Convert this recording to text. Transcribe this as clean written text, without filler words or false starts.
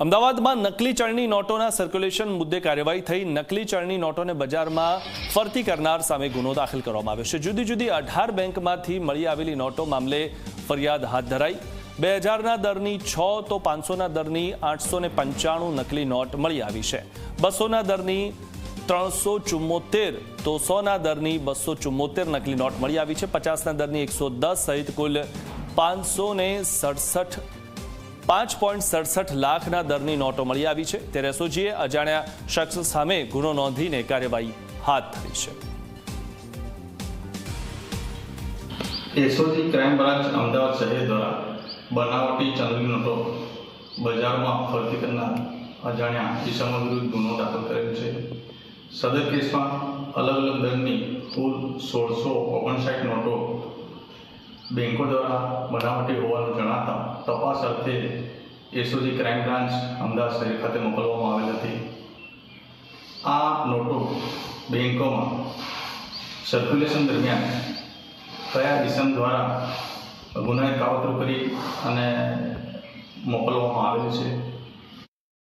અમદાવાદમાં નકલી ચલણી નોટોના સર્ક્યુલેશન મુદ્દે કાર્યવાહી થઈ। નકલી ચલણી નોટોને બજારમાં ફરતી કરનાર સામે ગુનો દાખલ કરવામાં આવ્યો છે। જુદી જુદી 18 બેંકમાંથી મળી આવેલી નોટો મામલે ફરિયાદ હાથ ધરાઈ। 2000ના દરની 6 તો 500ના દરની 895 નકલી નોટ મળી આવી છે। 200ના દરની 374 તો 100ના દરની 274 નકલી નોટ મળી આવી છે। 50ના દરની 110 સહિત કુલ 5.67 લાખના દરની નોટો મળી આવી છે। ત્યારે એસઓજીએ અજાણ્યા શખ્સ સામે ગુનો નોંધીને કાર્યવાહી હાથ ધરી છે। એસઓજી ક્રાઇમ બ્રાન્ચ અમદાવાદ શહેર દ્વારા બનાવટી ચલણી નોટો બજારમાં ફરતી કરનાર અજાણ્યા ઇસમો વિરુદ્ધ ગુનો દાખલ કરેલ છે। સદર કેસમાં અલગ અલગ દરની કુલ 1659 નોટો બેંકો દ્વારા બનાવટી હોવાનું જણાતા તપાસ અર્થે એસઓજી ક્રાઇમ બ્રાન્ચ અમદાવાદ શહેર ખાતે મોકલવામાં આવેલ હતી। આ નોટો બેંકોમાં સર્ક્યુલેશન દરમિયાન કયા ઇસમ દ્વારા ગુનાહિત કાવતરું કરી અને મોકલવામાં આવેલ છે